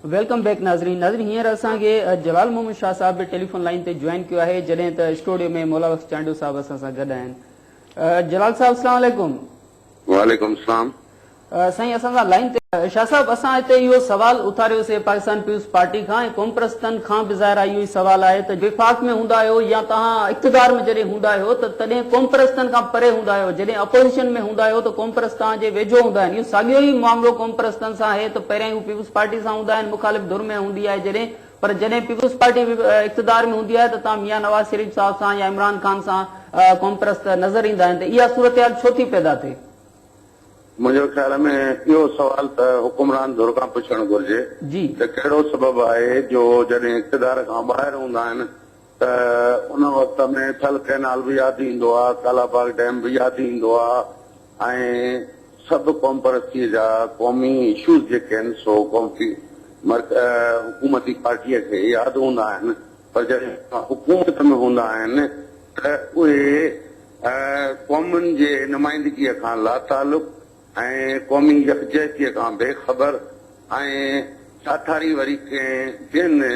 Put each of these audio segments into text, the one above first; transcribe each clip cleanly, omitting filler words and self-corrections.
Welcome back नाज़रीन। नाज़रीन हींअर असांखे जलाल मोहम्मद शाह साहब बि टेलीफोन लाइन ते ज्वाइन कयो आहे, जॾहिं त स्टूडियो में मौला बख्श चांडू साहब असां सां गॾु आहिनि। जलाल साहब अस्सलाम वालेकुम। वालेकुम सलाम। साईं असां सां लाइन ते शाह साहब असां हिते इहो सवाल उथारियोसीं पाकिस्तान पीपुल्स पार्टी खां ऐं क़ौम परस्तनि खां बि ज़ाहिर इहो ई सवाल आहे त विफ़ाक़ में हूंदा आहियो या तव्हां इक़्तिदार में जॾहिं हूंदा आहियो त तॾहिं क़ौम परस्तनि खां परे हूंदा आहियो, जॾहिं अपोज़िशन में हूंदा आहियो त क़ौम परस्त तव्हांजे वेझो हूंदा आहिनि। इहो साॻियो ई मामिलो क़ौम परस्तनि सां आहे त पहिरियों हू पीपुल्स पार्टी सां हूंदा आहिनि, मुख़ालिफ़ धुर में हूंदी आहे जॾहिं, पर जॾहिं पीपुल्स पार्टी इक़्तिदार में हूंदी आहे त तव्हां मियां नवाज़ शरीफ़ साहब सां या इमरान ख़ान सां क़ौम परस्त नज़र ईंदा आहिनि। त इहा सूरत छो थी पैदा थिए? मुझे ख्याल में यो सवाल तो हुकुमरान धुर का पुछण घुर्जे त कहिड़ो सबब आहे जो जॾहिं इक़्तिदार खां ॿाहिरि हूंदा आहिनि त उन वक़्त में थल कैनाल भी यादि ईंदो आहे, कालाबाग डैम भी यादि ईंदो आहे ऐं सभु क़ौम परस्तीअ जा क़ौमी इशूज़ जेके आहिनि सो हुकूमती पार्टीअ खे यादि हूंदा आहिनि, पर जॾहिं हुकूमत में हूंदा आहिनि त उहे क़ौमुनि जे नुमाइंदगीअ खां लातालुक़ ऐं क़ौमी यकजहतीअ खां बेख़बर ऐं साथारी वरी कंहिं ॿियनि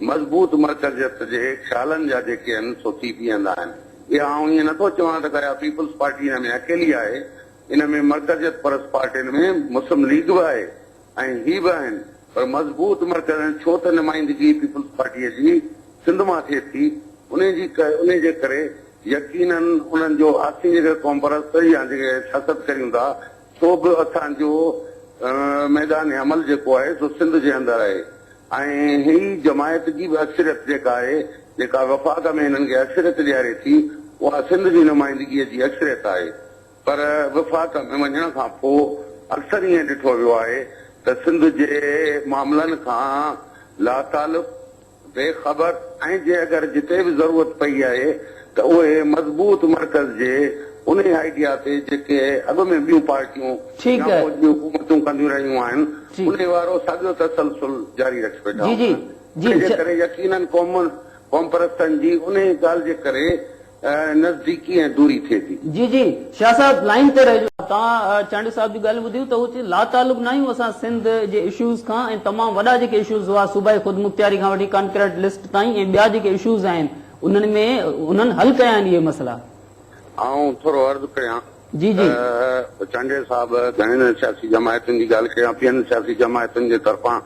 मज़बूत मर्कज़ियत जे ख़्यालनि जा जेके आहिनि सो थी बीहंदा आहिनि। इहा आउं ईअं नथो चवां त कया पीपुल्स पार्टी हिन में अकेली आहे, इन में मर्कज़ियत परस्त पार्टियुनि में मुस्लिम लीग बि आहे ऐं ही बि आहिनि, पर मज़बूत मर्कज़ छो त नुमाइंदगी पीपुल्स पार्टीअ जी सिंध मां थिए थी, उन जे करे यकीनन उन्हनि जो आसी जेके क़ौम परस्त या जेके सियासत करियूं था सो बि असांजो मैदान अमल जेको आहे सो सिंध जे अंदरि आहे ऐं ही जमायत जी बि अक्सरियत जेका आहे, जेका वफ़ाक़ में हिननि खे अक्सरियत ॾियारे थी, उहा सिंध जी नुमाइंदगीअ जी अक्सरियत आहे। पर वफ़ाक़ में वञण खां पोइ अक्सर ईअं ॾिठो वियो आहे त सिंध जे मामलनि खां लातालुक़ बेख़बर ऐं जे अगरि जिते बि ज़रूरत पई आहे त उहे मज़बूत मर्कज़ जे उन आइडिया ते जेके अॻु में ॿियूं पार्टियूं हुकूमतूं कंदियूं रहियूं आहिनि उन वारो साॻियो तसलसल जारी रखे वेठा, करे यकीनन क़ौम परस्तनि जी उन ॻाल्हि जे करे नज़दीकी ऐं दूरी थिए थी। जी जी शाह साहब लाइन ते रहिजो। तव्हां चांडू साहब जी ॻाल्हि ॿुधियूं त हू लातालुक़ न आहियूं असां सिंध जे इशूज़ खां ऐं तमामु वॾा जेके इशूज़ हुआ सूबाई ख़ुदमुख्तियारी खां वठी कॉन्क्रीट लिस्ट ताईं ऐं ॿिया जेके इशूज़ आहिनि उन्हनि में उन्हनि हल कया आहिनि इहे मसइला। आऊं थोरो अर्ज़ु कयां जी जी चांडे साहब घणनि सियासी जमायतुनि जी ॻाल्हि कयां, ॿियनि सियासी जमायतुनि जे तरफ़ां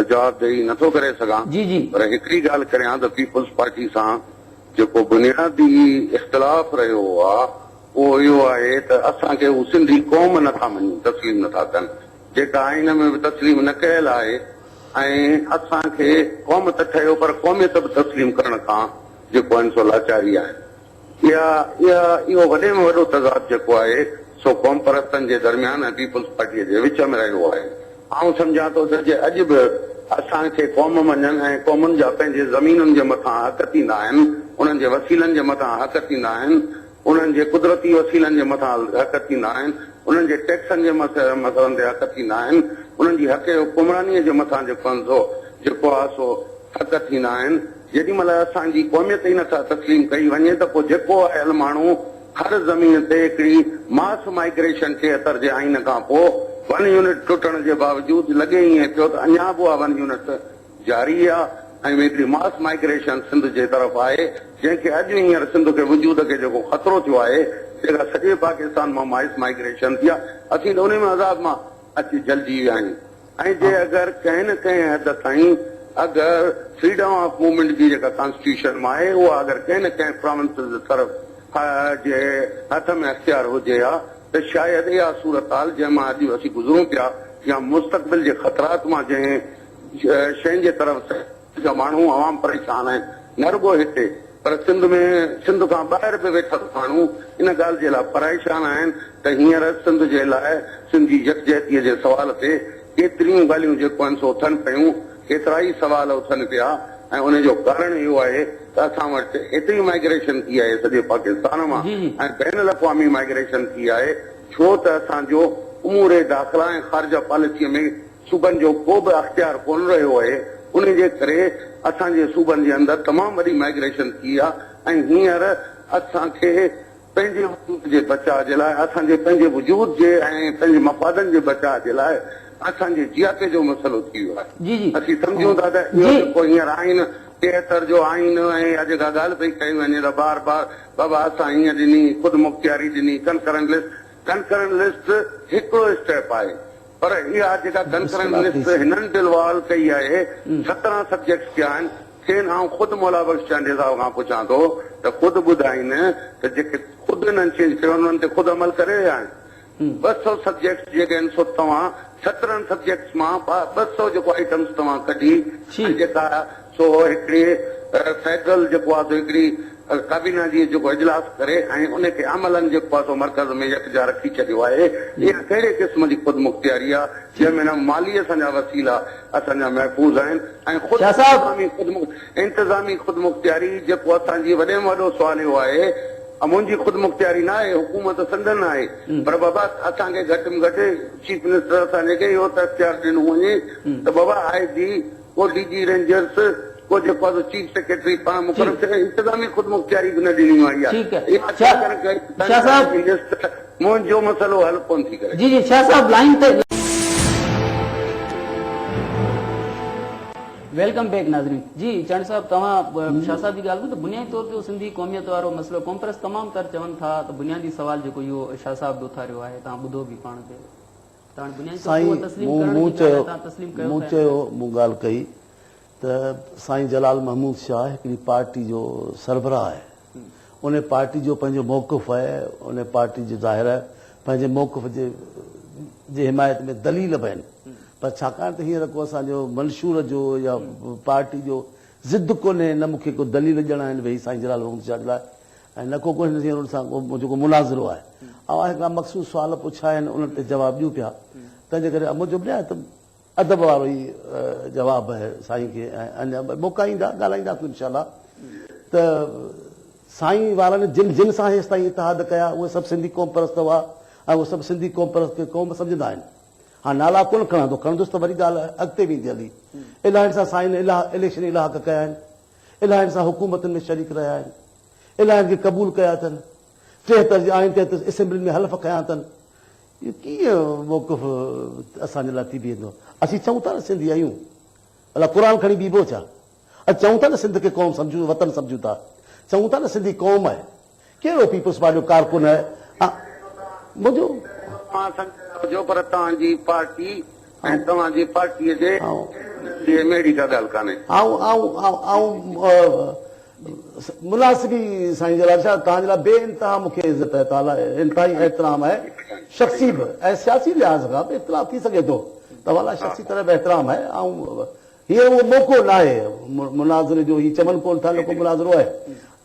जवाब ॾेई नथो करे सघां, जी जी पर हिकिड़ी ॻाल्हि करियां त पीपुल्स पार्टी सां जेको बुनियादी इख़्तिलाफ़ रहियो आहे उहो इहो आहे त असांखे हू सिंधी क़ौम नथा मञनि, तस्लीम नथा कनि, जेका आइन में बि तस्लीम न कयल आहे ऐं असांखे क़ौम त ठहियो पर क़ौमियत बि तस्लीम करण खां जेको आहिनि सो लाचारी आहे। इहो वॾे में वॾो तज़ाद जेको आहे सो क़ौम परस्तनि जे दरमियान ऐं पीपुल्स पार्टीअ जे विच में रहियो आहे। आउं सम्झां थो त जे अॼु बि असांखे क़ौम मञनि ऐं क़ौमुनि जा पंहिंजे ज़मीनुनि जे मथां हक़ थींदा आहिनि, उन्हनि जे वसीलनि जे मथां हक़ थींदा आहिनि, उन्हनि जे कुदरती वसीलनि जे मथां हक़ थींदा आहिनि, उन्हनि जे टैक्सनि जे मसइलनि ते हक़ थींदा आहिनि, उन्हनि जी हक़ हुकुमरानीअ जे मथां जेको आहे सो हक़ थींदा आहिनि। जेॾी महिल असांजी क़ौमियत ई नथा तस्लीम कई वञे त पोइ जेको आयल माण्हू हर ज़मीन ते हिकिड़ी मास माइग्रेशन 73 जे आइन खां पोइ 1 यूनिट टुटण जे बावजूदि लॻे ईअं पियो त अञा बि 1 यूनिट जारी आहे ऐं हिकिड़ी मास माइग्रेशन सिंध जे तरफ़ आहे, जंहिंखे अॼु हींअर सिंध खे वजूद खे जेको ख़तरो थियो आहे जेका सॼे पाकिस्तान मां मास माइग्रेशन थी आहे, असीं त उन में अज़ाब मां अची जलिजी विया आहियूं ऐं जे अगरि कंहिं न कंहिं हद ताईं अगरि फ्रीडम ऑफ मूवमेंट जी जेका कॉन्स्टिट्यूशन में आहे उहा अगरि कंहिं न कंहिं प्रोविंसिस जे तरफ़ जे हथ में अख़्तियार हुजे हा त शायदि इहा सूरत हाल जंहिंमां अॼु असीं गुज़रूं पिया या मुस्तक़बिल जे ख़तरात मां जंहिं शयुनि जे तरफ़ जा माण्हू आवाम परेशान आहिनि, न रुॻो हिते पर सिंध खां ॿाहिरि बि वेठल माण्हू इन ॻाल्हि जे लाइ परेशान आहिनि त हींअर सिंध जे लाइ सिंधी यकजहतीअ जे सवाल ते केतिरियूं ॻाल्हियूं जेको आहिनि सो उथनि पियूं, केतिरा ई सवाल उथनि पिया ऐं उनजो कारण इहो आहे त असां वटि एतिरी माइग्रेशन थी आहे सॼे पाकिस्तान मां ऐं बैन अल-अक़वामी माइग्रेशन थी आहे छो त असांजो उमूर दाख़िला ऐं ख़ारिजा पॉलिसीअ में सूबनि जो को बि अख़्तियार कोन रहियो आहे, उन जे करे असांजे सूबनि जे अंदरि तमामु वॾी माइग्रेशन थी आहे ऐं हींअर असांखे पंहिंजे वजूद जे बचाव जे लाइ, असांजे पंहिंजे वजूद जे ऐं पंहिंजे मफ़ादनि जे बचाव जे लाइ असांजे जियाते जो मसइलो थी वियो आहे। जी जी असीं सम्झूं था त इहो जेको हींअर आइन 73 जो आइन ऐं अॼु खां ॻाल्हि पई कई वञे त बार बार बाबा असां हीअं ॾिनी ख़ुदि मुख़्तियारी ॾिनी कंकरेंट लिस्ट हिकिड़ो स्टेप आहे, पर इहा जेका कंकरेंट लिस्ट हिननि दिलवाल कई आहे 17 सब्जेक्ट्स कया आहिनि। खेनि आउं ख़ुदि मौला बख़्श चंद साहिब खां पुछां थो त ख़ुदि ॿुधाइनि त जेके ख़ुदि हिननि चेंज कयो उन्हनि ते ख़ुदि अमल करे रहिया आहिनि। 200 सब्जेक्ट्स जेके आहिनि सो तव्हां 17 सब्जेक्ट्स मां 200 जेको आइटम्स तव्हां कढी जेका सो हिकिड़ी फेडरल जेको आहे सो हिकिड़ी काबीना जी जेको इजलास करे ऐं उनखे अमलनि जेको आहे सो मर्कज़ में यकजा रखी छॾियो आहे। इहा कहिड़े क़िस्म जी ख़ुदि मुख़्तियारी आहे जंहिंमें न माली असांजा वसीला असांजा महफ़ूज़ आहिनि ऐं इंतिज़ामी ख़ुदि मुख़्तियारी जेको असांजी वॾे में वॾो सुवाल इहो आहे मुंहिंजी ख़ुदि मुख़्तियारी न आहे, हुकूमत संदन आहे, पर बाबा असांखे घटि में घटि चीफ मिनिस्टर असांखे इहो त इख़्तियार ॾिनो वञे त बाबा आईजी को डीजी रेंजर्स को जेको आहे चीफ सेक्रेटरी पाण मुक़रर करे इंतिज़ामी ख़ुदि मुख़्तियारी न ॾिनी वई आहे। मुंहिंजो मसइलो हल कोन थी करे। जी जी शाह साहब लाइन ते वेलकम बैक नाज़रीन। जी चंद साहब तव्हां शाह साहब जी ॻाल्हि त बुनियादी तौर ते सिंधी क़ौमियत वारो मसइलो कॉन्फ्रेंस तमामु तर चवनि था त बुनियादी सवाल जेको इहो शाह साहब उथारियो आहे तव्हां ॿुधो बि पाण खे तव्हां बुनियादी मूं चयो मूं ॻाल्हि कई त साईं जलाल महमूद शाह हिकिड़ी पार्टी जो सरबराह आहे, उन पार्टी जो पंहिंजो मौक़िफ़ आहे, उन पार्टी जो ज़ाहिर आहे पंहिंजे मौक़िफ़ जे हिमायत में दलील बि आहिनि, पर छाकाणि त हींअर को असांजो मंशूर जो या पार्टी जो ज़िद कोन्हे न मूंखे को दलील ॼणा आहिनि भई साईं जलाल महमूद शाह जे लाइ ऐं न को हुन सां जेको मुनाज़िरो आहे ऐं हिकिड़ा मख़सूस सुवाल पुछा आहिनि उन्हनि ते जवाब ॾियूं पिया। तंहिंजे करे मुंहिंजो ॿुधाए त अदब वारो ई जवाबु आहे साईं खे ऐं अञा मौक़ा ईंदा ॻाल्हाईंदासीं इनशाला। त साईं वारनि जिन सां हेसि ताईं इतिहाद कया उहे सभु सिंधी क़ौम परस्त हुआ ऐं उहे सभु सिंधी क़ौम परस्त खे क़ौम सम्झंदा आहिनि। हा नाला कोन खणंदुसि त वरी ॻाल्हि अॻिते वेंदी हली। इलाही सां साईं इलेक्शन इलाहक़ कया आहिनि, इलाही सां हुकूमतुनि में शरीक रहिया आहिनि, इलाही खे क़बूल कया अथनि, 73 जे आइन तहत असेंबली में हलफ़ कया अथनि। इहो कीअं मौक़िफ़ असांजे लाइ थी बीहंदो? असीं चऊं था न सिंधी आहियूं, अलाए क़ुर खणी बीबो छा? अॼु चऊं था न सिंध खे क़ौम सम्झूं, वतन सम्झूं था, चऊं था न सिंधी क़ौम आहे। कहिड़ो पीपुल्स पार्टी जो कारकुन आहे मुंहिंजो? पर तव्हांजी पार्टी ऐं तव्हांजी पार्टीअ जे मेड़ी का ॻाल्हि कान्हे। मुनासिबी साईं जलाल शाह तव्हांजे लाइ बेइंतहा मूंखे इज़त आहे, तव्हां इंतिहाई एतिराम आहे, शख़्सी बि ऐं सियासी लिहाज़ खां बि इख़्तिलाफ़ थी सघे थो, तव्हां लाइ शख़्सी तरह बि एतिराम आहे। ऐं हीअ उहो मौक़ो न आहे मुनाज़िरे जो, हीअ चवनि कोन था को मुनाज़िरो आहे,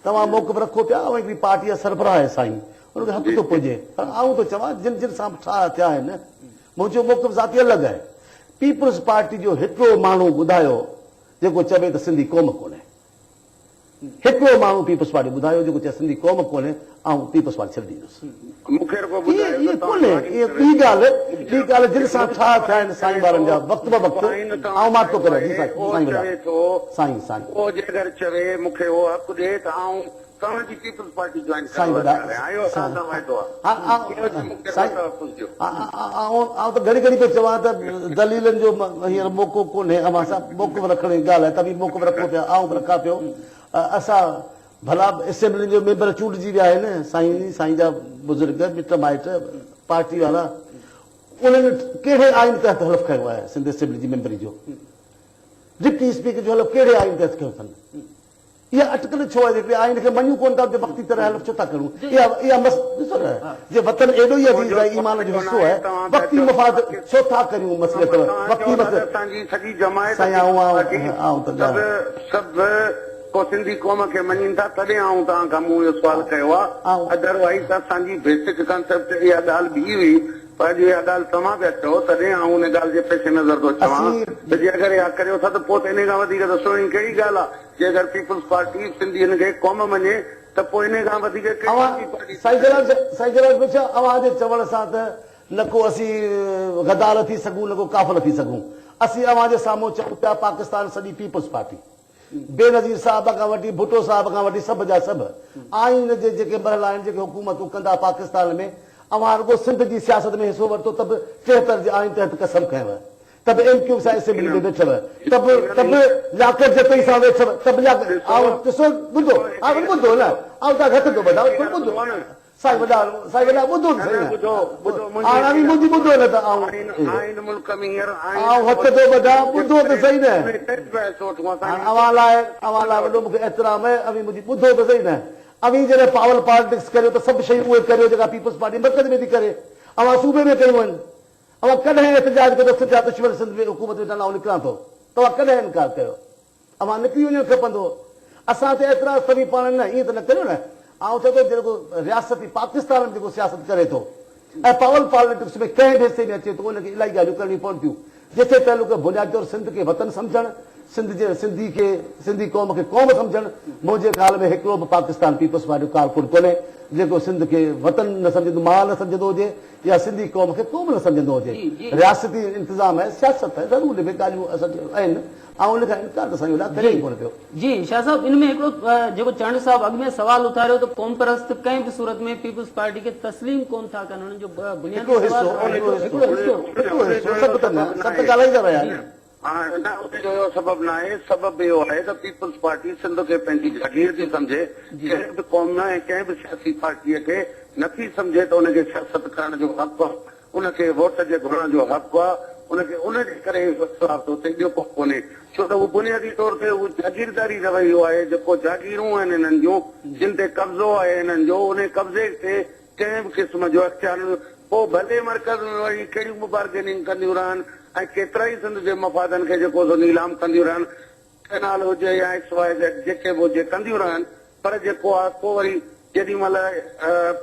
तव्हां मौक़िफ़ रखो पिया ऐं हिकिड़ी पार्टी जा सरबराह आहे साईं, हुनखे हक़ थो पुॼे। पर आऊं थो चवां जिन सां थिया आहिनि मुंहिंजो मौक़िफ़ ज़ाती अलॻि आहे। पीपुल्स पार्टी जो हिकिड़ो माण्हू ॿुधायो जेको चवे त सिंधी क़ौम कोन्हे, हिकिड़ो माण्हू पीपुल्स पार्टी ॿुधायो जेको चए सिंधी क़ौम कोन्हे ऐं पीपुल्स पार्टी छॾे ॾींदुसि। ॿी ॻाल्हि जिन सां छा थिया आहिनि साईं वारनि जा वक़्त ब वक़्तु ऐं मां थो करे साईं चवे मूंखे उहो हक़ ॾे त तव्हांजी पीपुल्स पार्टी जॉइन त घड़ी घड़ी पियो चवां त दलीलनि जो हींअर मौक़ो कोन्हे, अवां सां मौक़िफ़ रखण जी ॻाल्हि आहे, तव्हां मौक़िफ़ रखो पिया, आऊं बि रखां पियो। असां भला असेंबली जो मेंबर चूंडजी विया आहिनि, साईं जा बुज़ुर्ग मिट माइट पार्टी वारा, उन्हनि कहिड़े आइन तहत हलफ़ कयो आहे सिंध असेंबली जी मेंबरी जो? डिप्टी स्पीकर जो हलफ़ कहिड़े आइन तहत कयो अथनि? इहा अटकल छो आहे? जेके आइन खे मञूं कोन था वक़्ती तरह हलफ़ छो था करूं? इहा ॾिसो न, जे वतन एॾो ई अज़ीज़ आहे, ईमान जो हिसो आहे, वक़्ती मफ़ाद छो था करियूं? मसइले को सिंधी क़ौम खे मञनि था तॾहिं आऊं तव्हां खां मूं इहो सुवाल कयो आहे, अदरवाइज़ असांजी बेसिक कंसेप्ट इहा ॻाल्हि बि हुई, पर इहा ॻाल्हि तव्हां पिया चओ तॾहिं आऊं उन ॻाल्हि जे पेश नज़र थो चवां त जे अगरि इहा करियो था त पोइ त इन खां वधीक त सुहिणी कहिड़ी ॻाल्हि आहे? जे अगरि पीपुल्स पार्टी सिंधियुनि खे क़ौम मञे त पोइ इन खां वधीक साईं जलाल छा अवां जे चवण सां त न को असीं गदार थी सघूं न को काफ़िल थी सघूं। असीं अवां जे साम्हूं चऊं पिया पाकिस्तान सॼी पीपुल्स पार्टी, बेनज़ीर साहब खां वठी भुट्टो साहब खां वठी सभु जा सभु आइन जे जेके मरहला आहिनि, जेके हुकूमतूं कंदा पाकिस्तान में, अवां रुगो सिंध जी सियासत में हिसो वरितो त बि 73 जे आइन तहत कसम खयव, तब MQ सां असेंबली में वेठव, तब लियाकत जतई सां वेठव, तब ॾिसो ॿुधो ॿुधो न आउं तव्हां घटि थो ॿुधां ॿुधो साईं वॾा ॿुधो हाणे मुंहिंजी ॿुधो न त आउं हथ थो ॿुधां ॿुधो त सही न अवां लाइ वॾो मूंखे एतिराम आहे अवी मुंहिंजी ॿुधो त सही न अवी जॾहिं पावर पॉलिटिक्स करियो त सभु शयूं उहे करियो जेका पीपल्स पार्टी मर्कज़ में थी करे, अवां सूबे में कयूं आहिनि, अवां कॾहिं एहतजाज कयो सिंध दुश्मन सिंध में हुकूमत में आउं निकिरां थो, तव्हां कॾहिं इनकार कयो, अवां निकिरी वञणु खपंदो, असां ते एतिरा सभी पाण न ईअं त न करियो न। ऐं चए थो जेको रियासती पाकिस्तान में जेको सियासत करे थो ऐं पावर पॉलिटिक्स में कंहिं बि हिसे में अचे थो उनखे इलाही ॻाल्हियूं करणी पवंदियूं, जंहिंखे तइल्लुक़ बुनियादी तौर सिंध खे वतन सम्झणु, सिंधी क़ौम खे क़ौम सम्झणु, मुंहिंजे ख़्याल में हिकिड़ो बि पाकिस्तान पीपल्स पार्टी कारकुन कोन्हे जेको सिंध खे वतन न सम्झंदो, मां न सम्झंदो हुजे या सिंधी क़ौम खे क़ौम न सम्झंदो हुजे। रियासती इंतज़ाम आहे, सियासत आहे, ज़रूर में ॻाल्हियूं असांजूं आहिनि ऐं उनखां इनकार त असांजो करे ई कोन पियो। जी शाह साहब, इन में हिकिड़ो जेको चंड साहब अॻु में सवाल उथारियो त क़ौम परस्त कंहिं बि सूरत में पीपल्स पार्टी खे तस्लीम कोन था कनि, हुननि जो बुनियादी सभु त ॻाल्हाईंदा रहिया आहिनि। सबब न आहे, सबब इहो आहे त पीपल्स पार्टी सिंध खे पंहिंजी जागीर थी सम्झे, कंहिं बि क़ौम ऐं कंहिं बि सियासी पार्टीअ खे नथी सम्झे त उनखे सियासत करण जो हक़ आहे, उनखे वोट जे घुरण जो हक़ आहे, उनखे उनजे करे ॿियो को कोन्हे, छो त उहो बुनियादी तौर ते उहो जागीरदारी रवैयो आहे जेको जागीरूं आहिनि हिननि जूं जिन ते कब्ज़ो आहे हिननि जो, उन कब्ज़े ते कंहिं बि क़िस्म जो अख़्तियार पोइ भले मर्कज़ में वरी कहिड़ियूं बि बार्गेनिंग कंदियूं रहनि ऐं केतिरा ई सिंध जे मफ़ादनि खे जेको सो नीलाम कंदियूं रहनि, कैनाल हुजे या XYZ जेके बि हुजे कंदियूं रहनि, पर जेको आहे पोइ वरी जेॾी महिल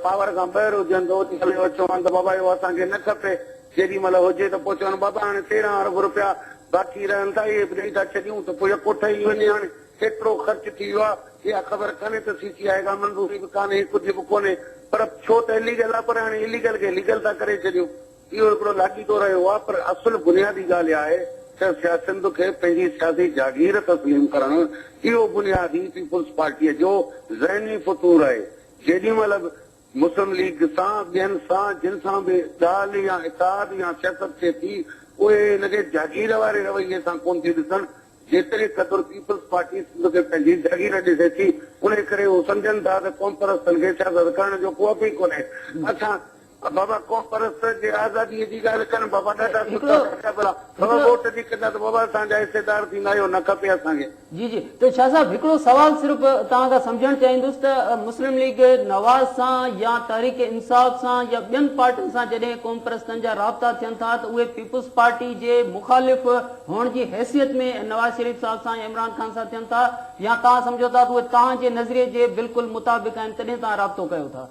पावर खां ॿाहिरि हुजनि त ओॾी महिल चवनि त बाबा इहो असांखे न खपे, जेॾी महिल हुजे त पोइ चवनि बाबा हाणे 13 अरब रुपया बाक़ी रहनि था, इहे बि ॾेई था छॾियूं त पोइ यको ठही वञे, हाणे केतिरो ख़र्च थी वियो आहे इहा ख़बर कान्हे त CCI खां मंज़ूरी बि कान्हे, कुझु बि कोन्हे, पर छो त इलीगल आहे, पर हाणे इलीगल खे लीगल था करे छॾियूं, इहो हिकिड़ो लाॻीतो रहियो आहे। पर असुल बुनियादी ॻाल्हि आहे त सिंध खे पंहिंजी सियासी जागीर तस्लीम करणु, इहो बुनियादी पीपल्स पार्टीअ जो ज़हनी फ़तूर आहे। जेॾी महिल बि मुस्लिम लीग सां ॿियनि सां जिन सां बि ॻाल्हि या इताद या सियासत थिए थी, उहे हिनखे जागीर वारे रवैये सां कोन थी ॾिसनि, जेतिरे क़दुरु पीपल्स पार्टी सिंध खे पंहिंजी जागीर ॾिसे थी, उन करे उहे सम्झनि था त क़ौम परस्तनि खे सियासत करण जो को बि कोन्हे। असां बाबा क़ौम परस्त जे आज़ादीअ जी ॻाल्हि कनि, बाबा ॾाढा सुठा भला वोट जी कंदा त बाबा असांजा हिसेदार थींदा, इहो न खपे असांखे। जी जी, तो शाह साहब हिकिड़ो सवाल सिर्फ़ु तव्हां खां सम्झणु चाहींदुसि त मुस्लिम लीग नवाज़ सां या तहरीक इंसाफ़ सां या ॿियनि पार्टियुनि सां जॾहिं क़ौम परस्तनि जा राब्ता थियनि था त उहे पीपल्स पार्टी जे मुखालिफ़ हुअण जी हैसियत में नवाज़ शरीफ़ साहिब सां या इमरान ख़ान सां थियनि था, या तव्हां सम्झो था त उहे तव्हांजे नज़रिए जे बिल्कुलु मुताबिक़ आहिनि, तॾहिं तव्हां राब्तो कयो था?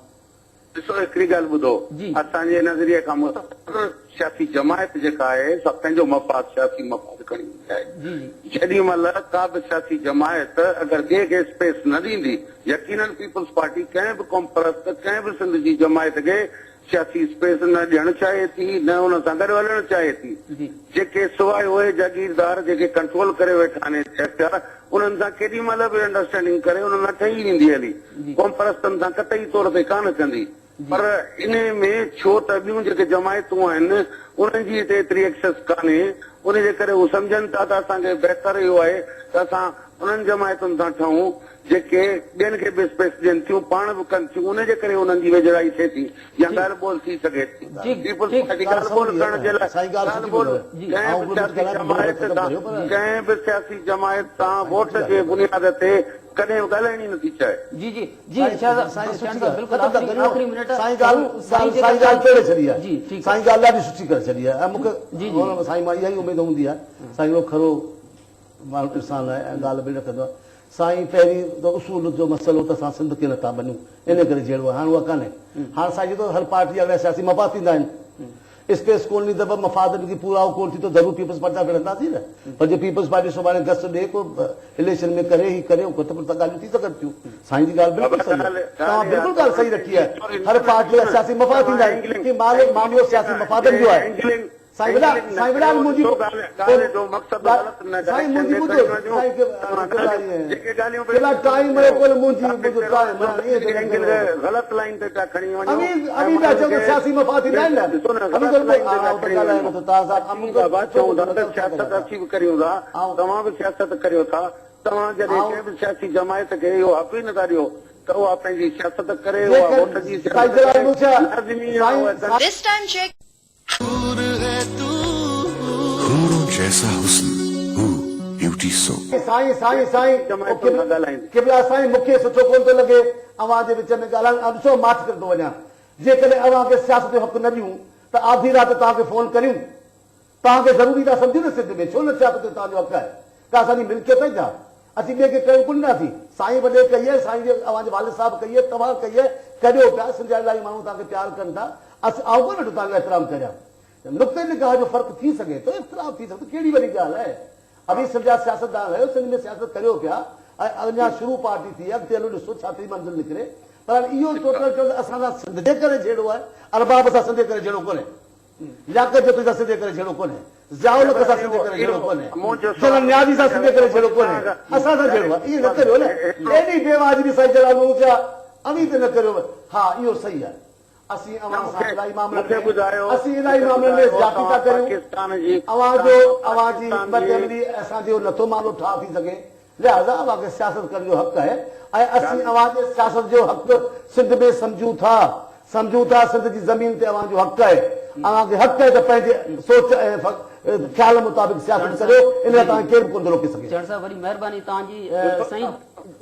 ॾिसो हिकिड़ी ॻाल्हि ॿुधो, असांजे नज़रिए खां सियासी जमायत जेका आहे सभु पंहिंजो मफ़ाद सियासी मफ़ाद खणी ईंदी आहे। जेॾी महिल का बि सियासी जमायत अगरि ॿिए खे स्पेस न ॾींदी, यकीनन पीपल्स पार्टी कंहिं बि क़ौम परस्त कंहिं बि सिंध जी जमायत खे सियासी स्पेस न ॾियणु चाहे थी, न हुन सां गॾु हलणु चाहे थी। जेके सवाइ उहे जागीरदार जेके कंट्रोल करे वेठा आहिनि इख्तियार, उन्हनि सां केॾी महिल बि अंडरस्टैंडिंग करे उन्हनि सां ठही वेंदी हली, क़ौम परस्तनि सां कतई तौर ते कान कंदी। पर इन में छो त ॿियूं जेके जमायतूं आहिनि उन्हनि जी हिते एतिरी एक्सेस कान्हे, उनजे करे उहे सम्झनि था त असांखे बहितर इहो आहे त असां उन्हनि जमायतुनि सां ठहूं जेके ॿियनि खे बि स्पेस ॾियनि थियूं, पाण बि कनि थियूं, उनजे करे उन्हनि जी वेझड़ाई थिए थी या ॻाल्हि ॿोल थी सघे थी। पीपल्स पार्टी ॻाल्हि ॿोल करण जे लाइ कंहिं बि सियासी जमायत सां वोट जे बुनियाद ते कॾहिं ॻाल्हाइण ई नथी चाहे। जी जी जी, साईं ॻाल्हि ॾाढी सुठी करे छॾी आहे ऐं मूंखे साईं मां इहा ई उमेद हूंदी आहे साईं उहो खरो माण्हू इंसान आहे ऐं ॻाल्हि बि न कंदो आहे। साईं पहिरीं त उसूल जो मसइलो त असां सिंध खे नथा मञूं, इन करे जहिड़ो आहे, हाणे उहा कान्हे। हाणे साईं जो हर पार्टी जा सियासी मफ़ाद थींदा आहिनि, स्पेस कोन ॾींदी त मफ़ाद जी पूरा कोन थी त ज़रूरु पीपल्स पार्टी सां विढ़ंदासीं न, पर जे पीपल्स पार्टी सुभाणे गस ॾे को इलेक्शन में करे ई करे त ॻाल्हियूं थी सघनि थियूं। साईं जी ॻाल्हि बिल्कुलु सही आहे, तव्हां बिल्कुलु ॻाल्हि सही रखी आहे। हर पार्टी जा सियासी मफ़ाद थींदा आहिनि, मामलो सियासी मफ़ादनि जो आहे। साईं वॾा मुंहिंजी ॻाल्हि जो मक़सदु ग़लति न साईं मुंहिंजी ॿुधो जेके ॻाल्हियूं केॾा टाइम आहे कोन मुंहिंजी ग़लति लाइन ते था खणी वञो अभी पिया चओ त सियासी मफ़ाद थींदा आहिनि न सियासत असीं बि करियूं था तव्हां बि सियासत करियो था तव्हां जॾहिं कंहिं बि सियासी जमायत खे इहो हक़ ई नथा ॾियो त उहा पंहिंजी सियासत करे उहा वोट जी This time check. जैसा हुस्न ब्यूटी सो साईं साईं साईं किबला साईं मूंखे सुठो कोन थो लॻे अवां जे विच में ॻाल्हाइण ॾिसो माठ करे थो वञा जेकॾहिं अवां खे सियासत जो हक़ न ॾियूं त आधी राति तव्हांखे फोन करियूं तव्हांखे ज़रूरी था सम्झूं न सिंध में छो न सियासत जो तव्हांजो हक़ आहे का असांजी मिल्कियत आहे छा असीं ॿिए खे कयूं कोन नथी साईं वॾे कई आहे साईं जे अवां जे वालिद साहिब कई आहे तव्हां कई आहे करियो पिया सिंध जा इलाही माण्हू तव्हांखे प्यार कनि था आऊं कोन वेठो तव्हांजो एतिराम करियां नुक़्ते निगाह जो फ़र्क़ु थी सघे थो इख़्तिलाफ़ थी सघे थो कहिड़ी वॾी ॻाल्हि आहे अभी सिंध जा सियासतदान आहियो सिंध में सियासत करियो पिया ऐं अञा शुरू पार्टी थी आहे अॻिते हलो ॾिसो छा थी मंज़िल निकिरे पर इहो टोटल चओ असां सां सिंध जे करे जहिड़ो आहे अरबाब सां सिंध जे करे जहिड़ो कोन्हे लियाकत जो सां सिंध जे करे जहिड़ो कोन्हे ज़ियाउल सां सिंध जे करे जहिड़ो कोन्हे जनरल न्याज़ी सां सिंध जे करे जहिड़ो कोन्हे असां सां जहिड़ो आहे इहो न करियो न एॾी बेवाजिबी साईं जलाल मूंसा अवी ते न करियो हा इहो सही आहे असीं अवां सां इलाही मामलनि में ज़्यादती था करियूं अवां जी मतिलबी असांजो नथो मामिलो ठा थी सघे लिहाज़ा अवां खे सियासत करण जो हक़ आहे ऐं असीं अवां जे सियासत जो हक़ सिंध में सम्झूं था सिंध जी ज़मीन ते अवां जो हक़ आहे अवां खे हक़ आहे त पंहिंजे सोच ऐं ख़्याल मुताबिक़ सियासत करियो इन लाइ तव्हांखे केरु बि कोन थो रोके सघे चढ़ साहब वॾी महिरबानी तव्हांजी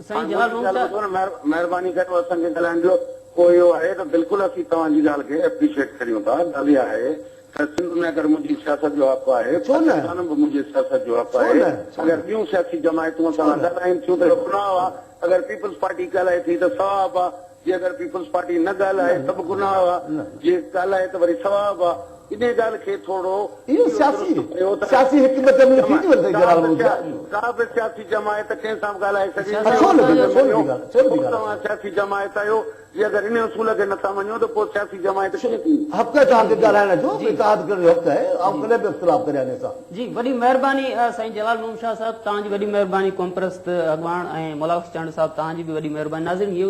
साईं जलाल महिरबानी कयो असांखे ॻाल्हाइण जो को इहो आहे त बिल्कुलु असीं तव्हांजी ॻाल्हि खे एप्रिशिएट करियूं था ॻाल्हि इहा आहे त सिंध में अगरि मुंहिंजी सियासत जो हक़ आहे पाकिस्तान में मुंहिंजी सियासत जो हक़ आहे अगरि ॿियूं सियासी जमायतूं सां ॻाल्हाइनि थियूं त गुनाह आहे अगरि पीपल्स पार्टी ॻाल्हाए थी त सवाब आहे जे अगरि पीपल्स पार्टी न ॻाल्हाए त बि गुनाह आहे जे ॻाल्हाए त वरी सवाब आहे इन ॻाल्हि खे थोरो सियासी हिकमत अमली थी थी वञे का बि सियासी जमायत कंहिं सां बि ॻाल्हाए सघे तव्हां सियासी जमायत आहियो जे अगरि इन उसूल खे नथा मञो त पोइ सियासी जमायत कीअं थी हक़ तव्हांखे ॻाल्हाइण जो इतिहाद करण जो हक़ आहे ऐं कॾहिं बि इख़्तिलाफ़ करिया न सां जी वॾी महिरबानी साईं जलाल शाह साहिब तव्हांजी वॾी महिरबानी कॉमप्रस्त अॻवान ऐं मुलाक़त चंड साहिब तव्हांजी बि वॾी महिरबानी नाज़रीन इहो